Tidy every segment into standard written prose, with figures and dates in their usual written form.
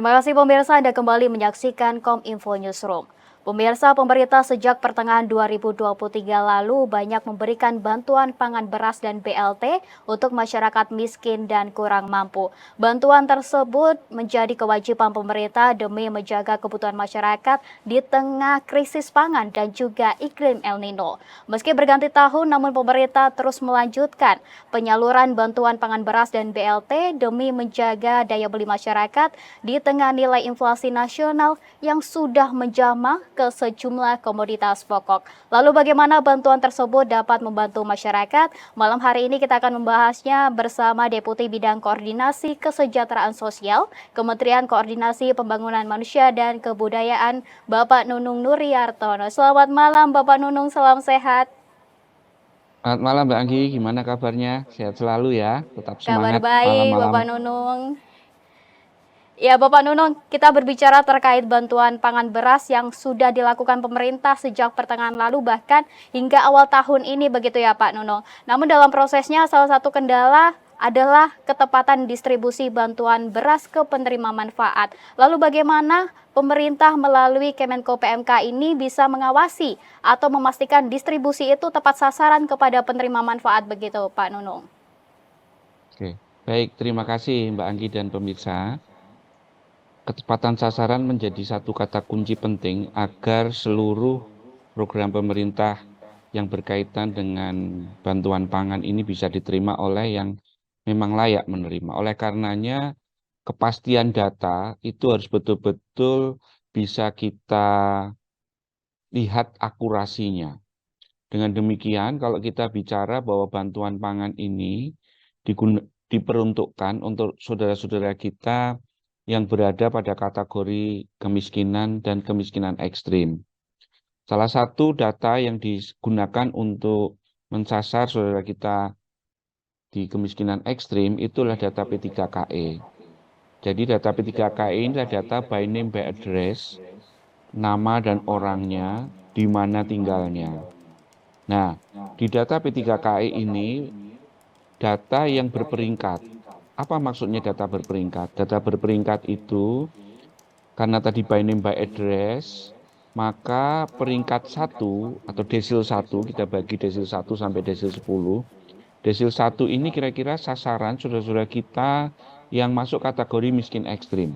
Terima kasih pemirsa, Anda kembali menyaksikan Kominfo Newsroom. Pemirsa, pemerintah sejak pertengahan 2023 lalu banyak memberikan bantuan pangan beras dan BLT untuk masyarakat miskin dan kurang mampu. Bantuan tersebut menjadi kewajiban pemerintah demi menjaga kebutuhan masyarakat di tengah krisis pangan dan juga iklim El Nino. Meski berganti tahun, namun pemerintah terus melanjutkan penyaluran bantuan pangan beras dan BLT demi menjaga daya beli masyarakat di tengah nilai inflasi nasional yang sudah menjamah ke sejumlah komoditas pokok. Lalu bagaimana bantuan tersebut dapat membantu masyarakat? Malam hari ini kita akan membahasnya bersama Deputi Bidang Koordinasi Kesejahteraan Sosial, Kementerian Koordinasi Pembangunan Manusia dan Kebudayaan, Bapak Nunung Nuriyartono. Selamat malam Bapak Nunung, salam sehat. Selamat malam Mbak Anggi, gimana kabarnya? Sehat selalu ya, tetap Kabar semangat baik Bapak malam-malam. Nunung. Ya, Bapak Nunung, kita berbicara terkait bantuan pangan beras yang sudah dilakukan pemerintah sejak pertengahan lalu bahkan hingga awal tahun ini begitu ya Pak Nunung. Namun dalam prosesnya salah satu kendala adalah ketepatan distribusi bantuan beras ke penerima manfaat. Lalu bagaimana pemerintah melalui Kemenko PMK ini bisa mengawasi atau memastikan distribusi itu tepat sasaran kepada penerima manfaat begitu Pak Nunung? Oke, baik, terima kasih Mbak Anggi dan pemirsa. Ketepatan sasaran menjadi satu kata kunci penting agar seluruh program pemerintah yang berkaitan dengan bantuan pangan ini bisa diterima oleh yang memang layak menerima. Oleh karenanya, kepastian data itu harus betul-betul bisa kita lihat akurasinya. Dengan demikian, kalau kita bicara bahwa bantuan pangan ini diperuntukkan untuk saudara-saudara kita yang berada pada kategori kemiskinan dan kemiskinan ekstrim. Salah satu data yang digunakan untuk mensasar saudara kita di kemiskinan ekstrim itulah data P3KE. Jadi data P3KE ini adalah data by name by address, nama dan orangnya, di mana tinggalnya. Nah, di data P3KI ini, data yang berperingkat. Apa maksudnya data berperingkat? Data berperingkat itu, karena tadi by name by address, maka peringkat 1 atau desil 1, kita bagi desil 1 sampai desil 10. Desil 1 ini kira-kira sasaran saudara-saudara kita yang masuk kategori miskin ekstrim.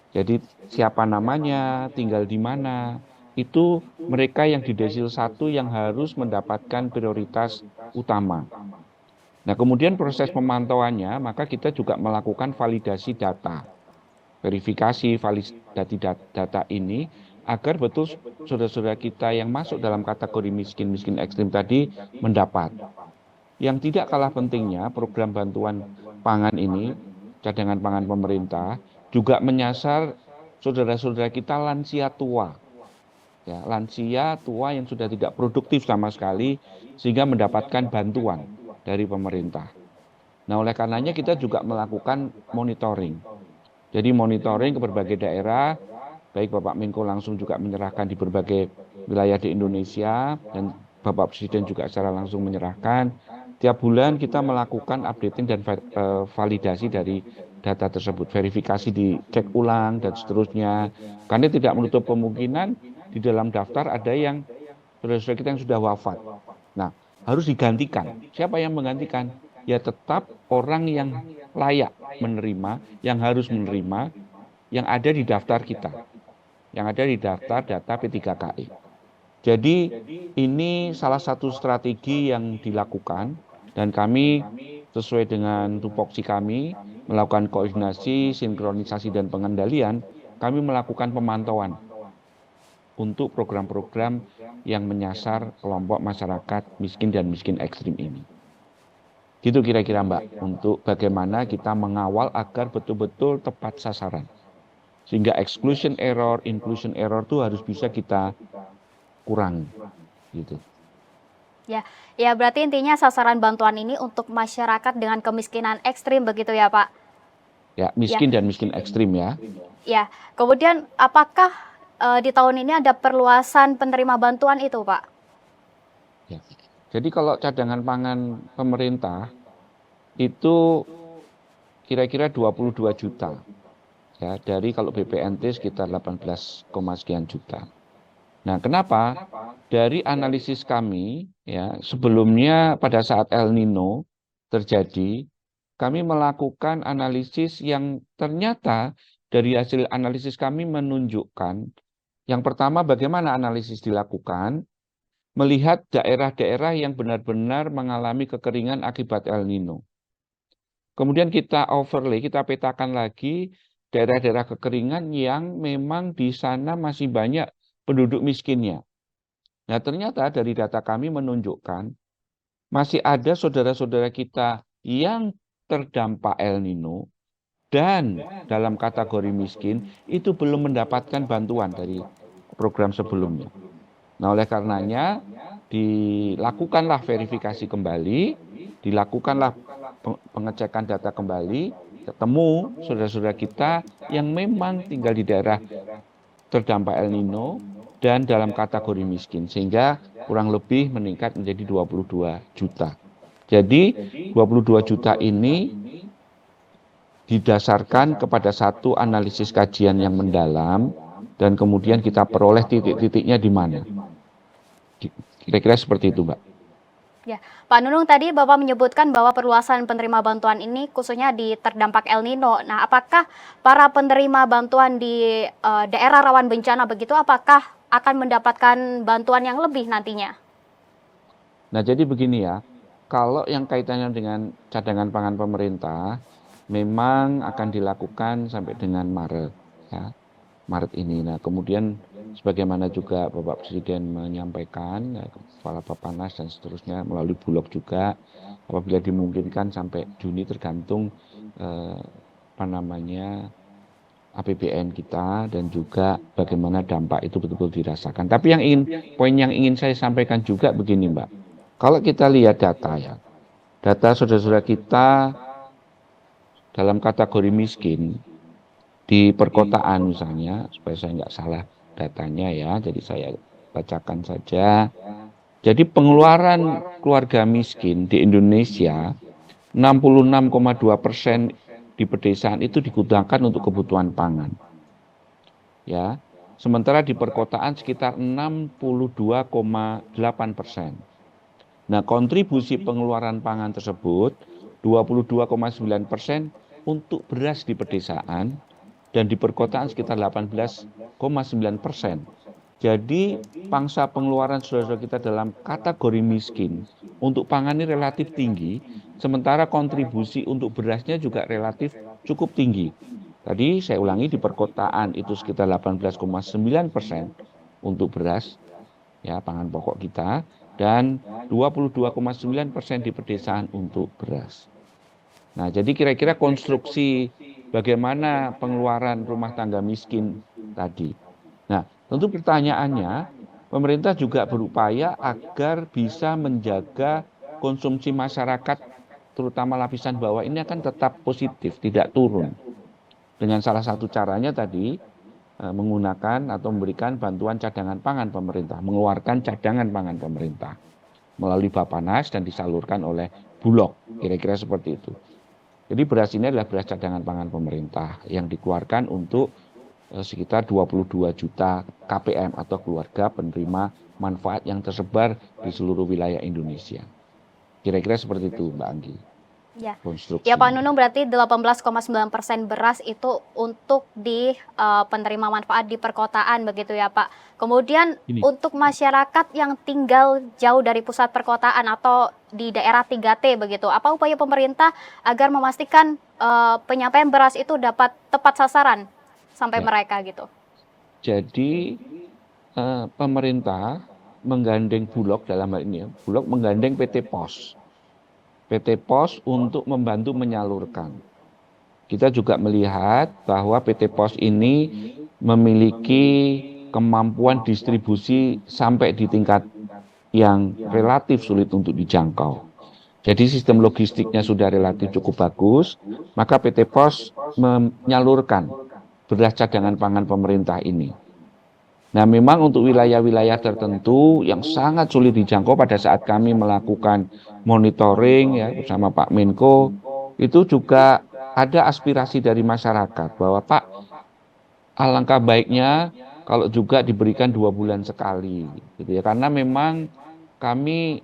Jadi siapa namanya, tinggal di mana, itu mereka yang di desil 1 yang harus mendapatkan prioritas utama. Nah, kemudian proses pemantauannya, maka kita juga melakukan validasi data. Verifikasi validasi data ini agar betul saudara-saudara kita yang masuk dalam kategori miskin ekstrim tadi mendapat. Yang tidak kalah pentingnya, program bantuan pangan ini, cadangan pangan pemerintah, juga menyasar saudara-saudara kita lansia tua. Ya, lansia tua yang sudah tidak produktif sama sekali, sehingga mendapatkan bantuan dari pemerintah. Nah, oleh karenanya kita juga melakukan monitoring. Jadi monitoring ke berbagai daerah, baik Bapak Menko langsung juga menyerahkan di berbagai wilayah di Indonesia, dan Bapak Presiden juga secara langsung menyerahkan. Tiap bulan kita melakukan updating dan validasi dari data tersebut, verifikasi dicek ulang dan seterusnya. Karena tidak menutup kemungkinan di dalam daftar ada yang saudara-saudara kita yang sudah wafat. Nah, harus digantikan. Siapa yang menggantikan? Ya tetap orang yang layak menerima, yang harus menerima, yang ada di daftar kita, yang ada di daftar data P3KI. Jadi ini salah satu strategi yang dilakukan dan kami sesuai dengan tupoksi kami melakukan koordinasi, sinkronisasi dan pengendalian, kami melakukan pemantauan untuk program-program yang menyasar kelompok masyarakat miskin dan miskin ekstrim ini. Gitu kira-kira Mbak, untuk bagaimana kita mengawal agar betul-betul tepat sasaran. Sehingga exclusion error, inclusion error itu harus bisa kita kurangi. Gitu. Ya, berarti intinya sasaran bantuan ini untuk masyarakat dengan kemiskinan ekstrim begitu ya Pak? Ya, miskin dan miskin ekstrim ya. Ya, kemudian apakah di tahun ini ada perluasan penerima bantuan itu Pak? Ya. Jadi kalau cadangan pangan pemerintah itu kira-kira 22 juta. ya, dari kalau BPNT sekitar 18, sekian juta. Nah, kenapa? Dari analisis kami ya, sebelumnya pada saat El Nino terjadi, kami melakukan analisis yang ternyata dari hasil analisis kami menunjukkan yang pertama bagaimana analisis dilakukan, melihat daerah-daerah yang benar-benar mengalami kekeringan akibat El Nino. Kemudian kita overlay, kita petakan lagi daerah-daerah kekeringan yang memang di sana masih banyak penduduk miskinnya. Nah, ternyata dari data kami menunjukkan masih ada saudara-saudara kita yang terdampak El Nino dan dalam kategori miskin itu belum mendapatkan bantuan dari program sebelumnya. Nah, oleh karenanya dilakukanlah verifikasi kembali, dilakukanlah pengecekan data kembali, ketemu saudara-saudara kita yang memang tinggal di daerah terdampak El Nino dan dalam kategori miskin, sehingga kurang lebih meningkat menjadi 22 juta. Jadi 22 juta ini didasarkan kepada satu analisis kajian yang mendalam dan kemudian kita peroleh titik-titiknya di mana. Kira-kira seperti itu, Mbak. Ya, Pak Nunung, tadi Bapak menyebutkan bahwa perluasan penerima bantuan ini khususnya di terdampak El Nino. Nah, apakah para penerima bantuan di daerah rawan bencana begitu, apakah akan mendapatkan bantuan yang lebih nantinya? Nah, jadi begini ya, kalau yang kaitannya dengan cadangan pangan pemerintah, memang akan dilakukan sampai dengan Maret, ya. Maret ini. Nah, kemudian sebagaimana juga Bapak Presiden menyampaikan, ya, Kepala Bappenas dan seterusnya melalui Bulog juga, apabila dimungkinkan sampai Juni tergantung APBN kita dan juga bagaimana dampak itu betul-betul dirasakan. Tapi poin yang ingin saya sampaikan juga begini, Mbak. Kalau kita lihat data ya, data saudara-saudara kita dalam kategori miskin, di perkotaan misalnya, supaya saya nggak salah datanya ya, jadi saya bacakan saja. Jadi pengeluaran keluarga miskin di Indonesia 66,2% di pedesaan itu digunakan untuk kebutuhan pangan. Ya, sementara di perkotaan sekitar 62,8%. Nah, kontribusi pengeluaran pangan tersebut 22,9% untuk beras di pedesaan dan di perkotaan sekitar 18,9%. Jadi pangsa pengeluaran saudara-saudara kita dalam kategori miskin untuk pangan ini relatif tinggi, sementara kontribusi untuk berasnya juga relatif cukup tinggi. Tadi saya ulangi, di perkotaan itu sekitar 18,9% untuk beras, ya, pangan pokok kita, dan 22,9% di pedesaan untuk beras. Nah, jadi kira-kira konstruksi bagaimana pengeluaran rumah tangga miskin tadi. Nah, tentu pertanyaannya, pemerintah juga berupaya agar bisa menjaga konsumsi masyarakat, terutama lapisan bawah ini akan tetap positif, tidak turun. Dengan salah satu caranya tadi, menggunakan atau memberikan bantuan cadangan pangan pemerintah, mengeluarkan cadangan pangan pemerintah melalui Bappenas dan disalurkan oleh Bulog, kira-kira seperti itu. Jadi beras ini adalah beras cadangan pangan pemerintah yang dikeluarkan untuk sekitar 22 juta KPM atau keluarga penerima manfaat yang tersebar di seluruh wilayah Indonesia. Kira-kira seperti itu, Mbak Anggi. Ya, ya Pak Nunung, berarti 18,9% beras itu untuk di penerima manfaat di perkotaan begitu ya Pak. Kemudian untuk masyarakat yang tinggal jauh dari pusat perkotaan atau di daerah 3T begitu, apa upaya pemerintah agar memastikan penyampaian beras itu dapat tepat sasaran sampai mereka gitu? Jadi pemerintah menggandeng Bulog dalam hal ini, Bulog menggandeng PT Pos untuk membantu menyalurkan. Kita juga melihat bahwa PT Pos ini memiliki kemampuan distribusi sampai di tingkat yang relatif sulit untuk dijangkau. Jadi sistem logistiknya sudah relatif cukup bagus, maka PT Pos menyalurkan beras cadangan pangan pemerintah ini. Nah, memang untuk wilayah-wilayah tertentu yang sangat sulit dijangkau pada saat kami melakukan monitoring ya bersama Pak Menko, itu juga ada aspirasi dari masyarakat bahwa Pak, alangkah baiknya kalau juga diberikan 2 bulan sekali, gitu ya. Karena memang kami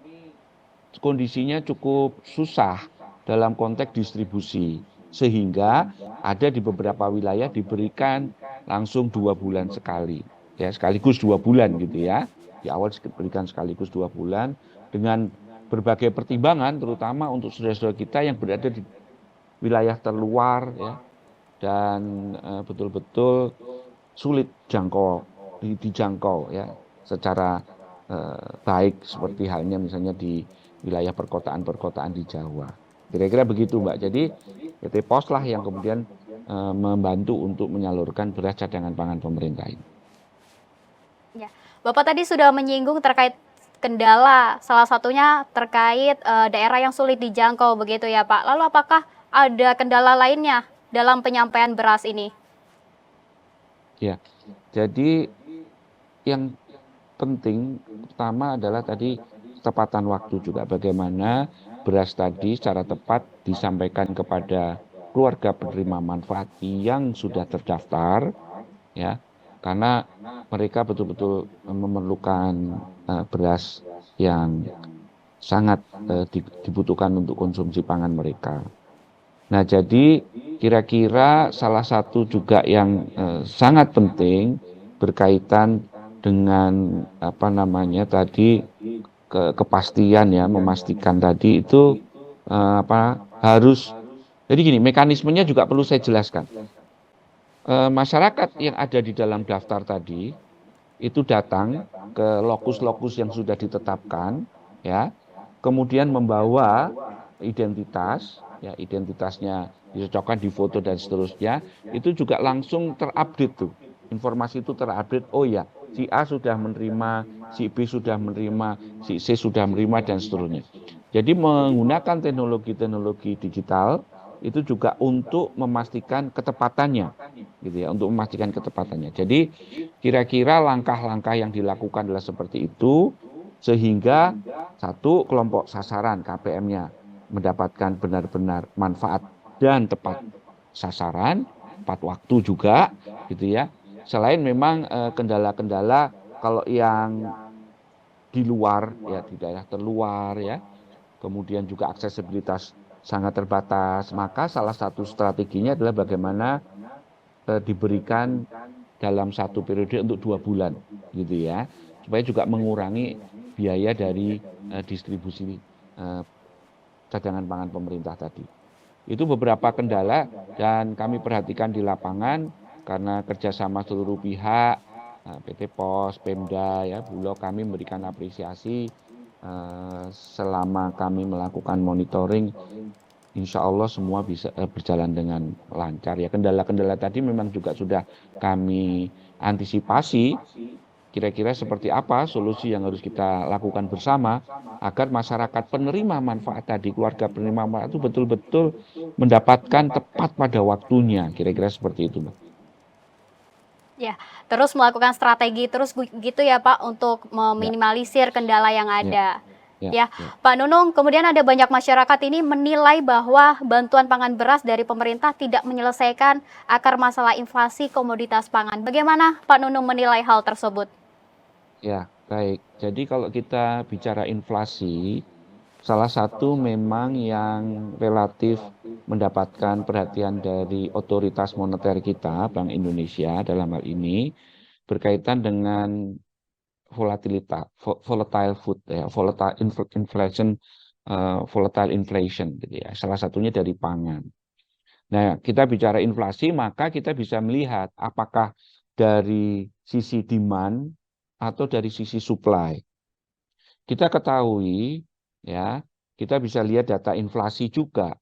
kondisinya cukup susah dalam konteks distribusi, sehingga ada di beberapa wilayah diberikan langsung 2 bulan sekali, ya sekaligus 2 bulan gitu ya. Di awal diberikan sekaligus 2 bulan dengan berbagai pertimbangan, terutama untuk saudara-saudara kita yang berada di wilayah terluar, ya, dan betul-betul sulit dijangkau ya secara baik seperti halnya misalnya di wilayah perkotaan-perkotaan di Jawa. Kira-kira begitu, Mbak. Jadi PT POS lah yang kemudian membantu untuk menyalurkan beras cadangan pangan pemerintah ini. Ya, Bapak tadi sudah menyinggung terkait kendala, salah satunya terkait daerah yang sulit dijangkau begitu ya Pak. Lalu apakah ada kendala lainnya dalam penyampaian beras ini? Ya, jadi yang penting pertama adalah tadi ketepatan waktu juga. Bagaimana beras tadi secara tepat disampaikan kepada keluarga penerima manfaat yang sudah terdaftar, ya, karena mereka betul-betul memerlukan beras yang sangat dibutuhkan untuk konsumsi pangan mereka. Nah, jadi kira-kira salah satu juga yang sangat penting berkaitan dengan apa namanya tadi kepastian, ya, memastikan tadi itu harus, jadi gini, mekanismenya juga perlu saya jelaskan. Masyarakat yang ada di dalam daftar tadi itu datang ke lokus-lokus yang sudah ditetapkan, ya, kemudian membawa identitas, ya, identitasnya dicocokkan di foto dan seterusnya, itu juga langsung terupdate tuh. Informasi itu terupdate, oh ya, si A sudah menerima, si B sudah menerima, si C sudah menerima dan seterusnya. Jadi menggunakan teknologi-teknologi digital itu juga untuk memastikan ketepatannya, gitu ya, untuk memastikan ketepatannya. Jadi kira-kira langkah-langkah yang dilakukan adalah seperti itu, sehingga satu, kelompok sasaran KPM-nya mendapatkan benar-benar manfaat dan tepat sasaran, tepat waktu juga, gitu ya. Selain memang kendala-kendala kalau yang di luar, ya, di daerah terluar, ya, kemudian juga aksesibilitas sangat terbatas, maka salah satu strateginya adalah bagaimana diberikan dalam satu periode untuk 2 bulan, gitu ya, supaya juga mengurangi biaya dari distribusi cadangan pangan pemerintah tadi. Itu beberapa kendala dan kami perhatikan di lapangan karena kerjasama seluruh pihak, PT POS, Pemda, ya, Bulog, kami memberikan apresiasi selama kami melakukan monitoring. Insya Allah semua bisa berjalan dengan lancar, ya. Kendala-kendala tadi memang juga sudah kami antisipasi. Kira-kira seperti apa solusi yang harus kita lakukan bersama agar masyarakat penerima manfaat tadi, keluarga penerima manfaat itu betul-betul mendapatkan tepat pada waktunya. Kira-kira seperti itu, Mbak. Ya, terus melakukan strategi terus gitu ya Pak untuk Ya, meminimalisir kendala yang ya, ada. ya, Ya, ya. Pak Nunung, kemudian ada banyak masyarakat ini menilai bahwa bantuan pangan beras dari pemerintah tidak menyelesaikan akar masalah inflasi komoditas pangan. Bagaimana Pak Nunung menilai hal tersebut? Ya, baik. Jadi kalau kita bicara inflasi, salah satu memang yang relatif mendapatkan perhatian dari otoritas moneter kita, Bank Indonesia dalam hal ini, berkaitan dengan volatile food, ya, volatile inflation, gitu ya. Salah satunya dari pangan. Nah, kita bicara inflasi, maka kita bisa melihat apakah dari sisi demand atau dari sisi supply. Kita ketahui, ya, kita bisa lihat data inflasi juga.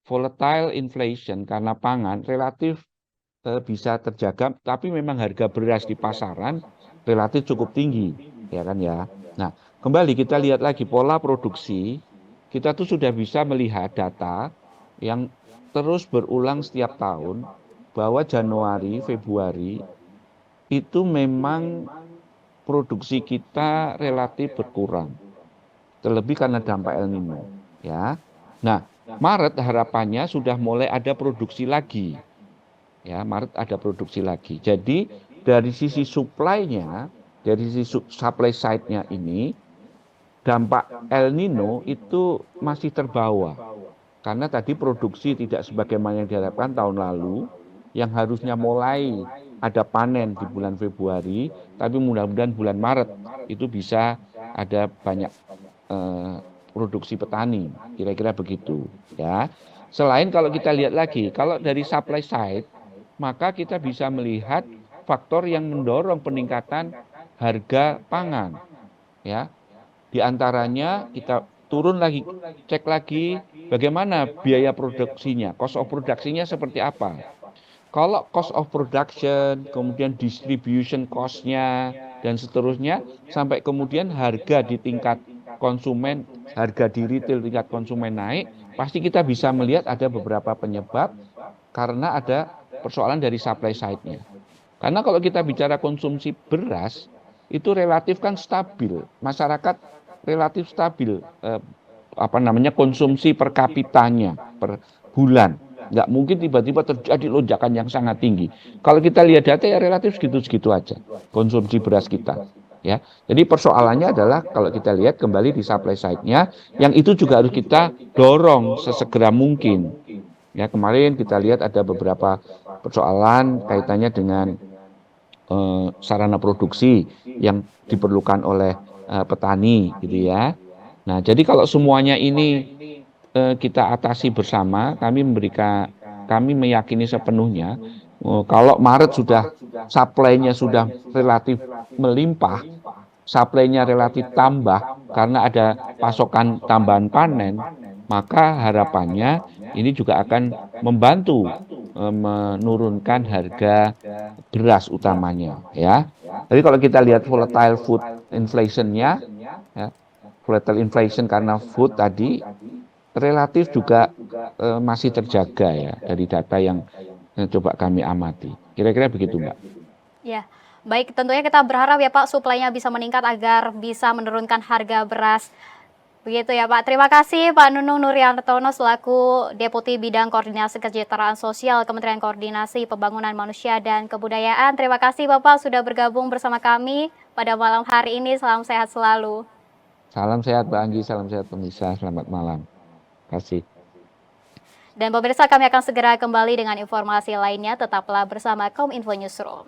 Volatile inflation karena pangan relatif bisa terjaga, tapi memang harga beras di pasaran relatif cukup tinggi, ya kan, ya. Nah, kembali kita lihat lagi pola produksi, kita tuh sudah bisa melihat data yang terus berulang setiap tahun bahwa Januari, Februari itu memang produksi kita relatif berkurang, terlebih karena dampak El Nino, ya. Nah, Maret harapannya sudah mulai ada produksi lagi. Ya, Maret ada produksi lagi. Jadi dari sisi supply-nya, dari sisi supply side-nya ini, dampak El Nino itu masih terbawa. Karena tadi produksi tidak sebagaimana yang diharapkan tahun lalu, yang harusnya mulai ada panen di bulan Februari, tapi mudah-mudahan bulan Maret itu bisa ada banyak produksi petani, kira-kira begitu. Ya. Selain kalau kita lihat lagi, kalau dari supply side, maka kita bisa melihat faktor yang mendorong peningkatan harga pangan. Ya, di antaranya kita turun lagi, cek lagi bagaimana biaya produksinya, cost of produksinya seperti apa. Kalau cost of production, kemudian distribution cost-nya, dan seterusnya, sampai kemudian harga di tingkat konsumen, harga di retail tingkat konsumen naik, pasti kita bisa melihat ada beberapa penyebab karena ada persoalan dari supply side-nya. Karena kalau kita bicara konsumsi beras, itu relatif kan stabil. Masyarakat relatif stabil konsumsi per kapitanya per bulan. Nggak mungkin tiba-tiba terjadi lonjakan yang sangat tinggi. Kalau kita lihat data ya relatif segitu-segitu aja konsumsi beras kita. Ya, jadi persoalannya adalah kalau kita lihat kembali di supply side-nya, yang itu juga harus kita dorong sesegera mungkin. Ya, kemarin kita lihat ada beberapa persoalan kaitannya dengan sarana produksi yang diperlukan oleh petani, gitu ya. Nah, jadi kalau semuanya ini kita atasi bersama, kami meyakini sepenuhnya kalau Maret sudah supply-nya sudah relatif melimpah, supply-nya relatif tambah karena ada pasokan tambahan panen, maka harapannya ini juga akan membantu menurunkan harga beras utamanya, ya. Jadi kalau kita lihat volatile food inflation-nya, ya, volatile inflation karena food tadi relatif juga masih terjaga ya dari data yang coba kami amati. Kira-kira begitu, Mbak. Ya, baik, tentunya kita berharap ya Pak, suplainya bisa meningkat agar bisa menurunkan harga beras. Begitu ya Pak. Terima kasih Pak Nunung Nuryantono selaku Deputi Bidang Koordinasi Kesejahteraan Sosial Kementerian Koordinasi Pembangunan Manusia dan Kebudayaan. Terima kasih Bapak sudah bergabung bersama kami pada malam hari ini. Salam sehat selalu. Salam sehat Mbak Anggi, salam sehat pemirsa. Selamat malam. Terima kasih. Dan pemirsa, kami akan segera kembali dengan informasi lainnya. Tetaplah bersama Kominfo Newsroom.